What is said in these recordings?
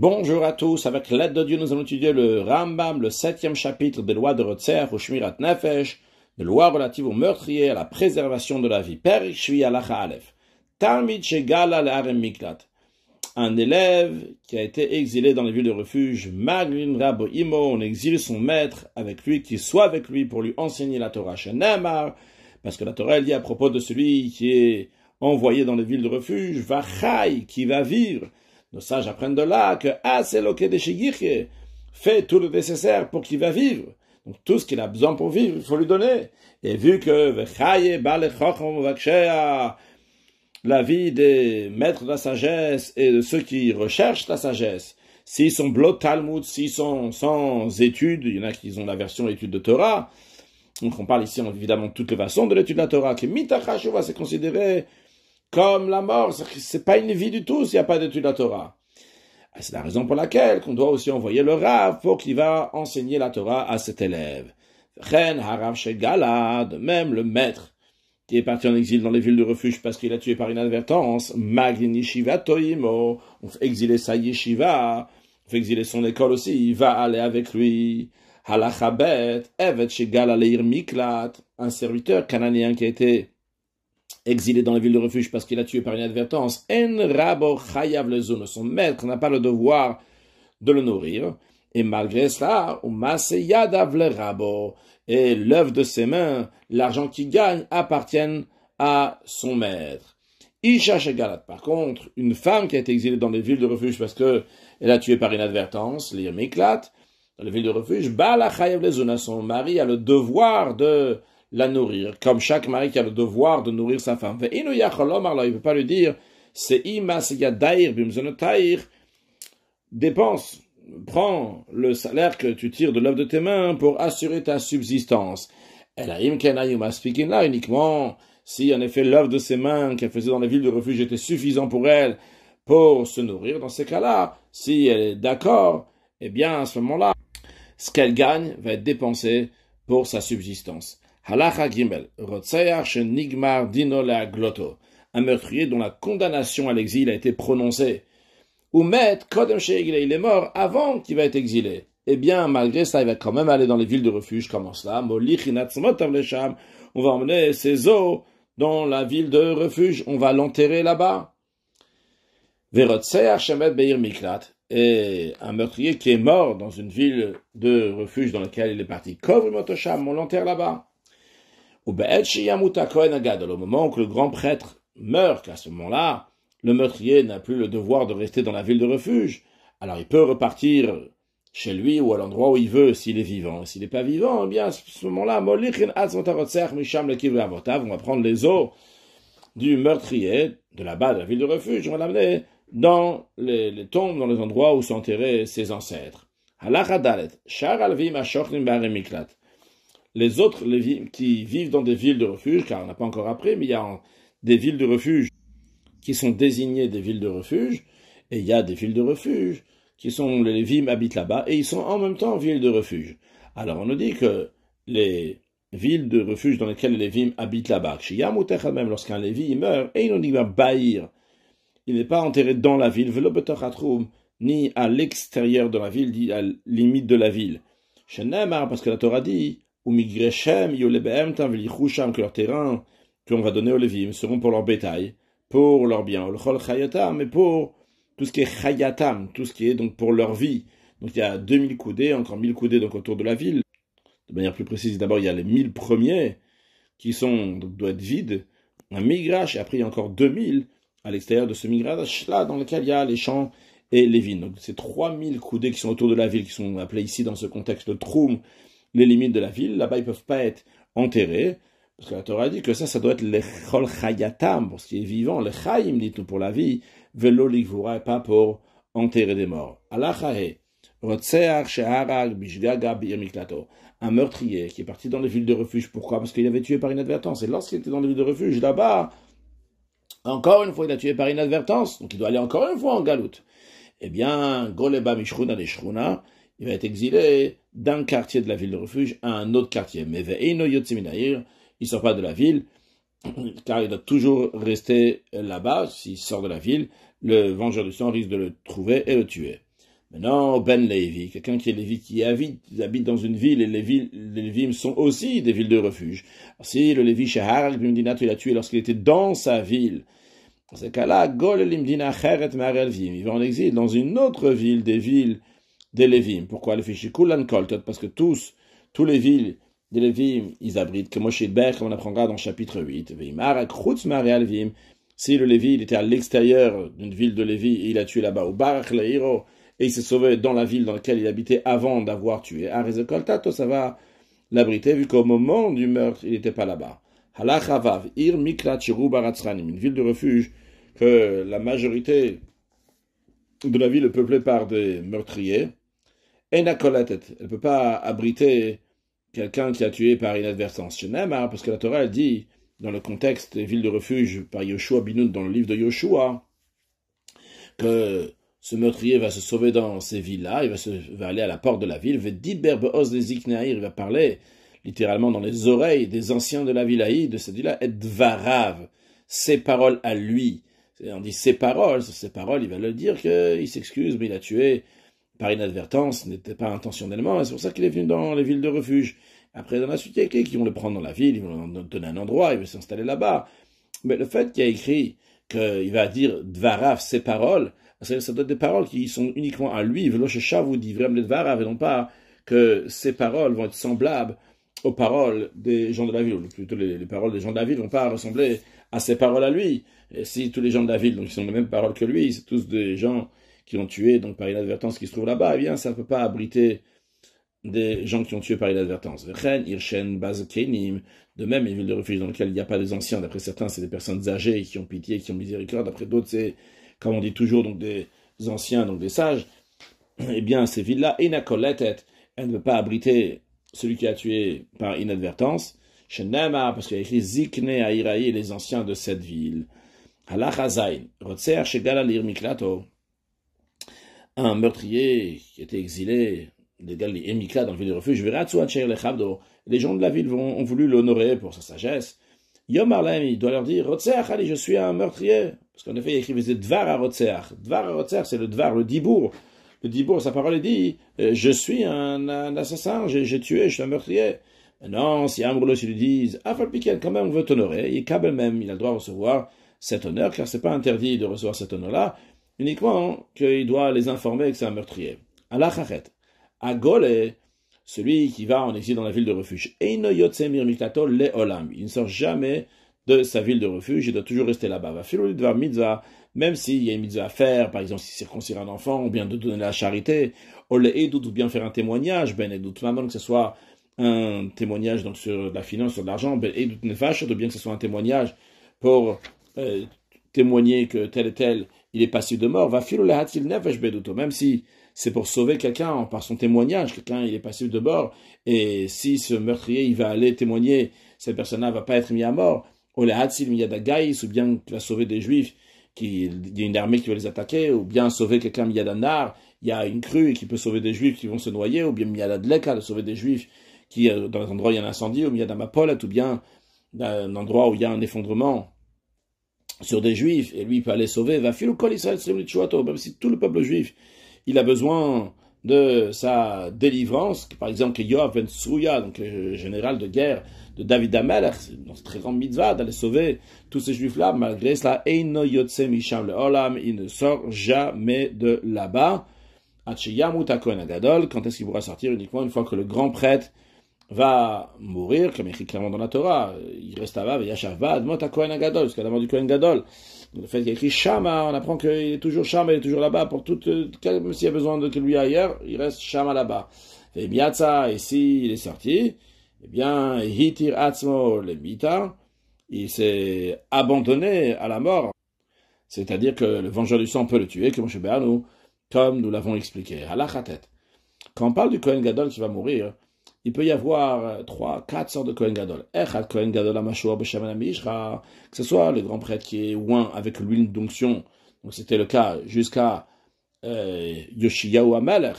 Bonjour à tous, avec l'aide de Dieu, nous allons étudier le Rambam, le 7e chapitre des lois de Rotzer ou Shmirat Nefesh, des lois relatives au meurtrier, à la préservation de la vie. Perik Shvi Halacha Aleph. Talmid Shegala Le'arem Miklat. Un élève qui a été exilé dans les villes de refuge, Maglin Rabo Imo, on exile son maître avec lui, qu'il soit avec lui pour lui enseigner la Torah. Shenamar, parce que la Torah elle dit à propos de celui qui est envoyé dans les villes de refuge, Vachai, qui va vivre. Nos sages apprennent de là que fait tout le nécessaire pour qu'il va vivre. Donc tout ce qu'il a besoin pour vivre, il faut lui donner. Et vu que la vie des maîtres de la sagesse et de ceux qui recherchent la sagesse, s'ils sont blot Talmud, s'ils sont sans études, il y en a qui ont la version étude de Torah, donc on parle ici évidemment de toutes les façons de l'étude de la Torah, que mitachashua c'est considéré comme la mort, c'est pas une vie du tout s'il n'y a pas d'étude de la Torah. C'est la raison pour laquelle qu'on doit aussi envoyer le Rav pour qu'il va enseigner la Torah à cet élève. Chen harav shegala, de même le maître qui est parti en exil dans les villes de refuge parce qu'il a tué par inadvertance, maglin yeshiva toimo, on fait exiler sa yeshiva, on fait exiler son école aussi, il va aller avec lui. Halachabet, evet shegala leir miklat, un serviteur cananéen qui a été exilé dans les villes de refuge parce qu'il a tué par inadvertance, en rabo chayav lezun, son maître n'a pas le devoir de le nourrir, et malgré cela, yadav le rabo, et l'œuvre de ses mains, l'argent qu'il gagne, appartiennent à son maître. Isha shegalat, par contre, une femme qui a été exilée dans les villes de refuge parce que elle a tué par inadvertance, l'irmiklat, dans les villes de refuge, bala chayav lezun, son mari a le devoir de la nourrir, comme chaque mari qui a le devoir de nourrir sa femme. Il ne peut pas lui dire, c'est dépense, prends le salaire que tu tires de l'œuvre de tes mains pour assurer ta subsistance. Là, uniquement si en effet l'œuvre de ses mains qu'elle faisait dans les villes de refuge était suffisant pour elle pour se nourrir, dans ces cas-là, si elle est d'accord, eh bien à ce moment-là, ce qu'elle gagne va être dépensé pour sa subsistance. Halacha Gimel, Rotzeach Shenigmar Dino Le'agloto, un meurtrier dont la condamnation à l'exil a été prononcée. Ou met Kodem She'egilé, il est mort avant qu'il va être exilé. Eh bien, malgré ça, il va quand même aller dans les villes de refuge, comme cela. Molichinat Smotav Lesham, on va emmener ses os dans la ville de refuge, on va l'enterrer là-bas. Verotzeach Shemet Beir Miklat, et un meurtrier qui est mort dans une ville de refuge dans laquelle il est parti. Kovri Motosham, on l'enterre là-bas. Au moment où le grand prêtre meurt, qu'à ce moment-là, le meurtrier n'a plus le devoir de rester dans la ville de refuge. Alors il peut repartir chez lui ou à l'endroit où il veut s'il est vivant. S'il n'est pas vivant, eh bien à ce moment-là, on va prendre les os du meurtrier de là-bas de la ville de refuge, on va l'amener dans les tombes, dans les endroits où sont enterrés ses ancêtres. Les autres qui vivent dans des villes de refuge, car on n'a pas encore appris, mais il y a des villes de refuge qui sont désignées des villes de refuge, et il y a des villes de refuge qui sont, les Lévim habitent là-bas, et ils sont en même temps villes de refuge. Alors on nous dit que les villes de refuge dans lesquelles les Lévim habitent là-bas, même lorsqu'un Lévi meurt, et il n'est pas enterré dans la ville, ni à l'extérieur de la ville, ni à la limite de la ville. Parce que la Torah dit, que leurs terrains qu'on va donner aux Lévim seront pour leur bétail, pour leur bien, mais pour tout ce qui est chayatam, tout ce qui est donc pour leur vie. Donc il y a 2000 coudées, encore 1000 coudées donc autour de la ville. De manière plus précise, d'abord il y a les 1000 premiers qui donc doivent être vides, un migrash, et après il y a encore 2000 à l'extérieur de ce migrash là dans lequel il y a les champs et les vignes. Donc c'est 3000 coudées qui sont autour de la ville, qui sont appelées ici dans ce contexte de troum, les limites de la ville. Là-bas ils peuvent pas être enterrés, parce que la Torah dit que ça doit être les chol chayatam, pour ce qui est vivant, les chayim, dit-nous, pour la vie, velo ligvura, pas pour enterrer des morts. Alachahe, rotseach sheharag bishgaga bi'emiklato, un meurtrier qui est parti dans les villes de refuge. Pourquoi? Parce qu'il avait tué par inadvertance. Et lorsqu'il était dans les villes de refuge, là-bas, encore une fois, il a tué par inadvertance, donc il doit aller encore une fois en galoute. Eh bien, goleba mishruna deshruna, il va être exilé d'un quartier de la ville de refuge à un autre quartier. Mais ve'eino yotziminahir, il sort pas de la ville, car il doit toujours rester là-bas. S'il sort de la ville, le vengeur du sang risque de le trouver et le tuer. Maintenant, Ben Levi, quelqu'un qui est Lévi, qui habite dans une ville, et les Lévim sont aussi des villes de refuge. Alors, si le Lévi Shehar Bimdinat, il a tué lorsqu'il était dans sa ville, dans ce cas-là, Gol Limdina Cheret Marelvim, il va en exil dans une autre ville des villes des Lévim. Pourquoi le Fishikulan Koltot? Parce que tous les villes des Lévim, ils abritent, comme on apprendra dans le chapitre 8. Veimar Akrutz Marelvim, si le Lévi, il était à l'extérieur d'une ville de Lévi, et il a tué là-bas, ou Barach Leiro, et il s'est sauvé dans la ville dans laquelle il habitait avant d'avoir tué. Arezekoltato, ça va l'abriter, vu qu'au moment du meurtre, il n'était pas là-bas. Halach Havav, Ir Miklat Shiru Baratzranim, une ville de refuge que la majorité de la ville est peuplée par des meurtriers. Enakoletet, elle ne peut pas abriter quelqu'un qui a tué par inadvertance. Shenemar, parce que la Torah elle dit, dans le contexte des villes de refuge par Yoshua Binoun dans le livre de Yoshua, que ce meurtrier va se sauver dans ces villes-là, il va aller à la porte de la ville, il va parler littéralement dans les oreilles des anciens de la ville de cette ville-là, et dvarav, ses paroles à lui. On dit ses paroles, il va leur dire qu'il s'excuse, mais il a tué par inadvertance, ce n'était pas intentionnellement, et c'est pour ça qu'il est venu dans les villes de refuge. Après, dans la suite, il y a écrit qu'ils vont le prendre dans la ville, ils vont lui donner un endroit, il va s'installer là-bas. Mais le fait qu'il y a écrit qu'il va dire dvarav, ses paroles, ça doit être des paroles qui sont uniquement à lui, vous dit vraiment dvarav, et non pas que ces paroles vont être semblables aux paroles des gens de la ville, ou plutôt les paroles des gens de la ville ne vont pas ressembler à ces paroles à lui. Et si tous les gens de la ville, donc, ils ont les mêmes paroles que lui, c'est tous des gens qui l'ont tué, donc par inadvertance, qui se trouvent là-bas, eh bien, ça ne peut pas abriter des gens qui ont tué par inadvertance. De même, les villes de refuge dans lesquelles il n'y a pas des anciens, d'après certains, c'est des personnes âgées qui ont pitié, qui ont miséricorde, d'après d'autres, c'est, comme on dit toujours, donc des anciens, donc des sages. Eh bien, ces villes-là, inakoletet, elles ne peuvent pas abriter celui qui a tué par inadvertance. Shenema, parce qu'il y a écrit Zikne Aïraï, les anciens de cette ville. Halachazain, Rotser Shegala Lir Miklato, un meurtrier qui était exilé, dans la ville de refuge, les gens de la ville ont voulu l'honorer pour sa sagesse. Yom Arlem, il doit leur dire, Rotseach Ali, je suis un meurtrier. Parce qu'en effet, il écrivait Dvar à Rotseach. Dvar à Rotseach, c'est le Dvar, le Dibour. Le Dibour, sa parole, il dit, je suis un assassin, j'ai tué, je suis un meurtrier. Non, si Amroulo, s'ils lui disent, Afal Piken, quand même, on veut t'honorer, il câble même, il a le droit de recevoir cet honneur, car c'est pas interdit de recevoir cet honneur-là, uniquement qu'il doit les informer que c'est un meurtrier. Allah Chachet. Agole, celui qui va en exil dans la ville de refuge. Eino Yotzemir Mikato le Olam. Il ne sort jamais de sa ville de refuge, il doit toujours rester là-bas. Va filer de mitzvah, même s'il y a une mitzvah à faire, par exemple, si circoncire un enfant, ou bien de donner la charité, ou le edut, ou bien faire un témoignage, ben edut maman, que ce soit un témoignage donc sur la finance, sur l'argent, ben edut nefash, ou bien que ce soit un témoignage pour témoigner que tel et tel, il est passif de mort. Va filer le hatil nefesh beduto, même si c'est pour sauver quelqu'un par son témoignage. Quelqu'un, il est passif de mort, et si ce meurtrier, il va aller témoigner, cette personne-là va pas être mis à mort. Ou bien qu'il va sauver des juifs, il y a une armée qui va les attaquer, ou bien sauver quelqu'un miyadanar, il y a une crue qui peut sauver des juifs qui vont se noyer, ou bien miyadadleka, de sauver des juifs qui, dans un endroit où il y a un incendie, ou miyadamapolet, ou bien dans un endroit où il y a un effondrement sur des juifs, et lui il peut aller sauver, va filer kol Israël, même si tout le peuple juif il a besoin de sa délivrance, par exemple que Yoav ben Tsruya, donc le général de guerre de David Amelech, dans ce très grand mitzvah d'aller sauver tous ces juifs-là, malgré cela, Eino Yotse Misham le Olam, il ne sort jamais de là-bas. Achiyamut HaKohen Agadol, quand est-ce qu'il pourra sortir? Uniquement une fois que le grand prêtre va mourir, comme écrit clairement dans la Torah, il reste là-bas, Yashavad, Mot HaKohen Agadol, jusqu'à la mort du Kohen Gadol. Le fait qu'il y a écrit Shama, on apprend qu'il est toujours Shama, il est toujours là-bas pour tout, même s'il y a besoin de que lui ailleurs, il reste Shama là-bas. Et Miatsa, ici, il est sorti, eh bien, Hitir Atzmo le Mita, il s'est abandonné à la mort. C'est-à-dire que le vengeur du sang peut le tuer, comme nous l'avons expliqué. Halachatet. Quand on parle du Kohen Gadol qui va mourir, il peut y avoir 3-4 sortes de Kohen Gadol. Echad Kohen Gadol Amashua B'Shaman Amishra, que ce soit le grand prêtre qui est oint avec l'huile d'onction, donc c'était le cas jusqu'à Yoshiyahu Amelech,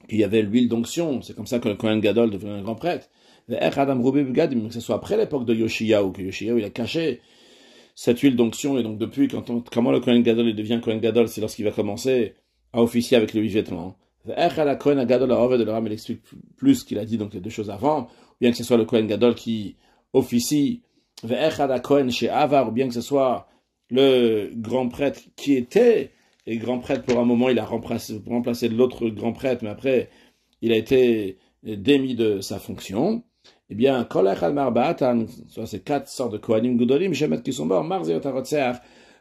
puis il y avait l'huile d'onction, c'est comme ça que le Kohen Gadol devenait un grand prêtre. Echad Amroubi B'Gadim, que ce soit après l'époque de Yoshiyahu, que Yoshiyahu il a caché cette huile d'onction, et donc depuis, comment le Kohen Gadol il devient Kohen Gadol, c'est lorsqu'il va commencer à officier avec les 8 vêtements. Il explique plus ce qu'il a dit, donc les deux choses avant, ou bien que ce soit le Kohen Gadol qui officie, ou bien que ce soit le grand prêtre qui était, et grand prêtre pour un moment, il a remplacé l'autre grand prêtre, mais après, il a été démis de sa fonction. Eh bien, soit ces 4 sortes de Kohanim Gudolim, Shemet qui sont morts, Marziot HaRotzeach,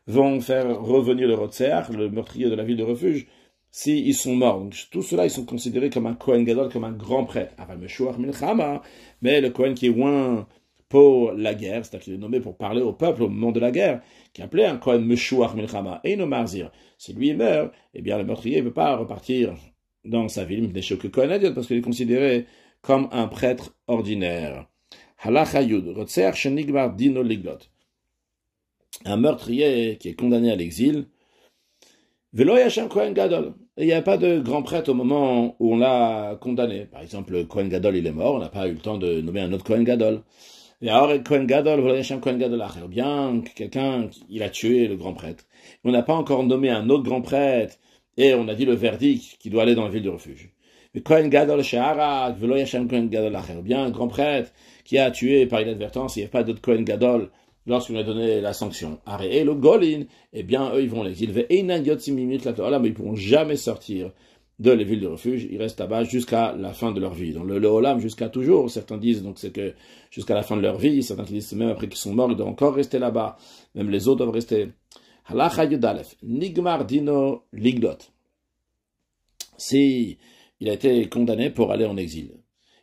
vont faire revenir le Rotzeach, le meurtrier de la ville de refuge, s'ils sont morts. Donc, tous ceux-là, ils sont considérés comme un Kohen Gadol, comme un grand prêtre. Mais le Kohen qui est loin pour la guerre, c'est-à-dire qu'il est nommé pour parler au peuple au moment de la guerre, qui est appelé un Kohen Meshuach Milchama, et no Marzir. Si lui meurt, eh bien, le meurtrier ne peut pas repartir dans sa ville, parce qu'il est considéré comme un prêtre ordinaire. Halacha Yud, Rotzeach Shenigmar Dino Liglot. Un meurtrier qui est condamné à l'exil, Velo Yashem Kohen Gadol. Et il n'y a pas de grand prêtre au moment où on l'a condamné. Par exemple, le Kohen Gadol, il est mort, on n'a pas eu le temps de nommer un autre Kohen Gadol. Et alors, Kohen Gadol, Velo Yashem Kohen Gadol, bien quelqu'un, il a tué le grand prêtre. On n'a pas encore nommé un autre grand prêtre, et on a dit le verdict qui doit aller dans la ville de refuge. Mais Kohen Gadol Sheharak, Velo Yashem Kohen Gadol, bien un grand prêtre qui a tué par inadvertance, il n'y a pas d'autre Kohen Gadol lorsqu'on a donné la sanction. Et le Golin, eh bien, eux, ils vont l'exil. Mais ils ne pourront jamais sortir de les villes de refuge. Ils restent là-bas jusqu'à la fin de leur vie. Dans le Olam, jusqu'à toujours. Certains disent, donc, c'est que jusqu'à la fin de leur vie. Certains disent, même après qu'ils sont morts, ils doivent encore rester là-bas. Même les autres doivent rester. Halacha Yudalef. Nigmar Dino Liglot. Si il a été condamné pour aller en exil.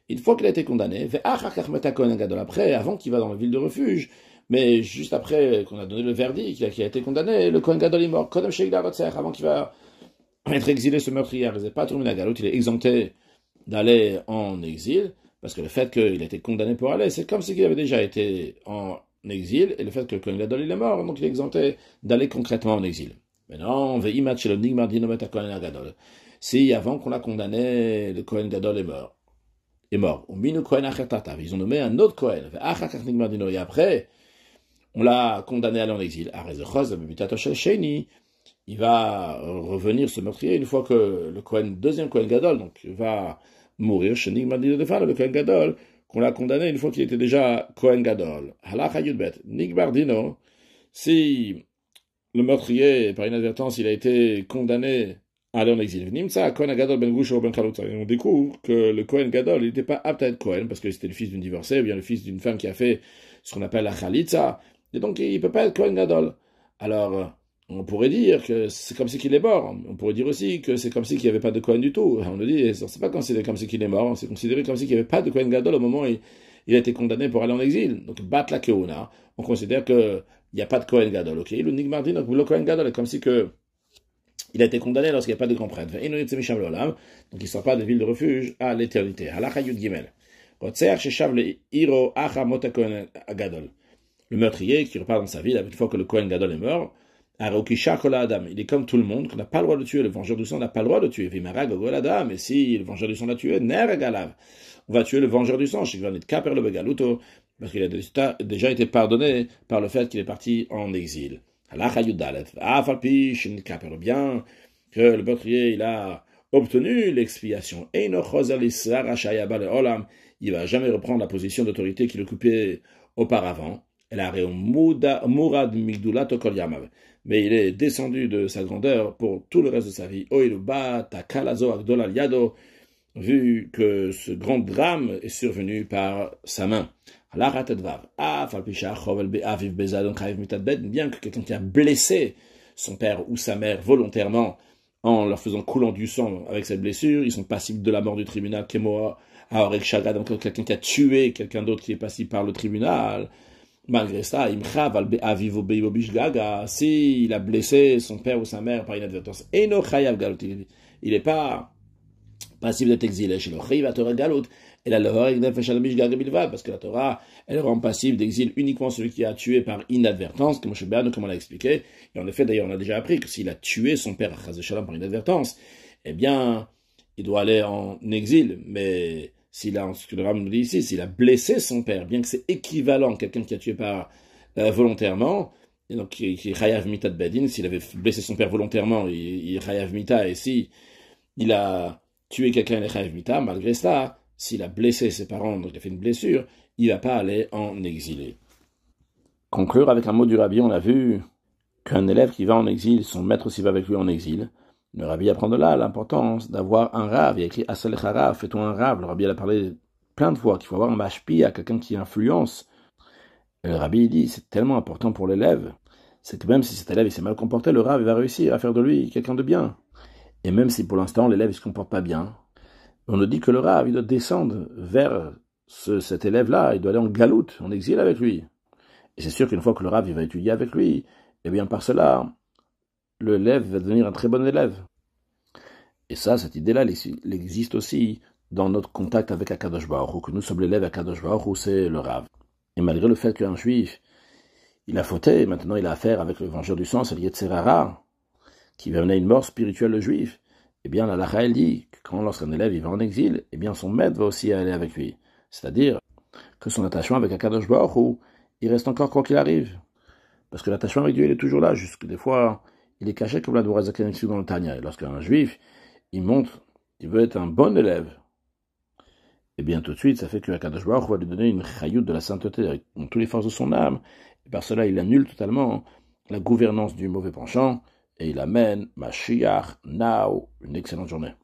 Une fois qu'il a été condamné, après, avant qu'il va dans la ville de refuge, mais juste après qu'on a donné le verdict, qui a été condamné, le Kohen Gadol est mort, avant qu'il va être exilé, ce meurtrier, il n'est pas tourné la galoute, il est exempté d'aller en exil, parce que le fait qu'il a été condamné pour aller, c'est comme s'il avait déjà été en exil, et le fait que le Kohen Gadol il est mort, donc il est exempté d'aller concrètement en exil. Maintenant, si avant qu'on l'a condamné, le Kohen Gadol est mort. Ils ont nommé un autre Kohen. Et après, on l'a condamné à aller en exil. Il va revenir ce meurtrier une fois que le deuxième Kohen Gadol, donc va mourir. Le Kohen Gadol, qu'on l'a condamné une fois qu'il était déjà Kohen Gadol. Si le meurtrier, par inadvertance, il a été condamné à aller en exil. On découvre que le Kohen Gadol, il n'était pas apte à être Kohen, parce que c'était le fils d'une divorcée, ou bien le fils d'une femme qui a fait ce qu'on appelle la Khalitza, et donc il ne peut pas être Kohen Gadol. Alors, on pourrait dire que c'est comme si qu'il est mort. On pourrait dire aussi que c'est comme si qu'il n'y avait pas de Kohen du tout. On nous dit, c'est pas considéré comme si qu'il est mort, c'est considéré comme si qu'il n'y avait pas de Kohen Gadol au moment où il a été condamné pour aller en exil. Donc, bat la keuna, on considère qu'il n'y a pas de Kohen Gadol. Ok, le Nigmardin, donc le Kohen Gadol est comme si que il a été condamné lorsqu'il n'y a pas de grand prêtre. Donc il ne sort pas de ville de refuge à l'éternité. Le meurtrier qui repart dans sa ville, une fois que le Kohen Gadol est mort, il est comme tout le monde, qu'on n'a pas le droit de tuer. Le vengeur du sang n'a pas le droit de tuer. Et si le vengeur du sang l'a tué, on va tuer le vengeur du sang, parce qu'il a déjà été pardonné par le fait qu'il est parti en exil. Bien que le meurtrier il a obtenu l'expiation. Il ne va jamais reprendre la position d'autorité qu'il occupait auparavant. Mais il est descendu de sa grandeur pour tout le reste de sa vie. Vu que ce grand drame est survenu par sa main. Bien que quelqu'un qui a blessé son père ou sa mère volontairement en leur faisant coulant du sang avec cette blessure, ils sont passibles de la mort du tribunal. Donc quelqu'un qui a tué quelqu'un d'autre qui est passible par le tribunal. Malgré ça, s'il a blessé son père ou sa mère par inadvertance, il n'est pas passible d'être exilé chez le Galout. Et la parce que la Torah, elle rend passible d'exil uniquement celui qui a tué par inadvertance, comme on l'a expliqué. Et en effet, d'ailleurs, on a déjà appris que s'il a tué son père par inadvertance, eh bien, il doit aller en exil. Mais s'il a, ce que le Rambam nous dit ici, s'il a blessé son père, bien que c'est équivalent à quelqu'un qui a tué par volontairement, et donc qui est Chayav Mita de Bedin, s'il avait blessé son père volontairement, il est Chayav Mita, et si il a tué quelqu'un, il est Chayav Mita, malgré cela, s'il a blessé ses parents, donc il a fait une blessure, il ne va pas aller en exilé. Conclure avec un mot du Rabbi, on a vu qu'un élève qui va en exil, son maître aussi va avec lui en exil. Le Rabbi apprend de là l'importance d'avoir un Rav. Il a écrit Asal Rav, fais-toi un Rav. Le Rabbi a parlé plein de fois qu'il faut avoir un mashpi à quelqu'un qui influence. Et le Rabbi dit c'est tellement important pour l'élève, c'est que même si cet élève il s'est mal comporté, le Rav il va réussir à faire de lui quelqu'un de bien. Et même si pour l'instant l'élève il se comporte pas bien, on nous dit que le Rav il doit descendre vers cet élève-là, il doit aller en galoute, en exil avec lui. Et c'est sûr qu'une fois que le Rav il va étudier avec lui, eh bien par cela, l'élève va devenir un très bon élève. Et ça, cette idée-là, elle existe aussi dans notre contact avec Akadosh Baruch Hu, que nous sommes l'élève Akadosh Baruch Hu, c'est le Rav. Et malgré le fait qu'un juif, il a fauté, maintenant il a affaire avec le vengeur du sang, c'est le Yetzer Hara, qui va mener une mort spirituelle le juif, eh bien la Lacha, elle dit que quand lorsqu'un élève il va en exil, eh bien son maître va aussi aller avec lui. C'est-à-dire que son attachement avec Akadosh Baruch Hu, il reste encore quoi qu'il arrive. Parce que l'attachement avec Dieu, il est toujours là, jusque des fois, il est caché comme la Dvorazaken ici dans le Tanya. Et lorsqu'un juif, il montre, il veut être un bon élève, et bien tout de suite, ça fait que Akadosh Baruch Hu va lui donner une chayout de la sainteté avec toutes les forces de son âme, et par cela, il annule totalement la gouvernance du mauvais penchant, et il amène Mashiach, now, une excellente journée.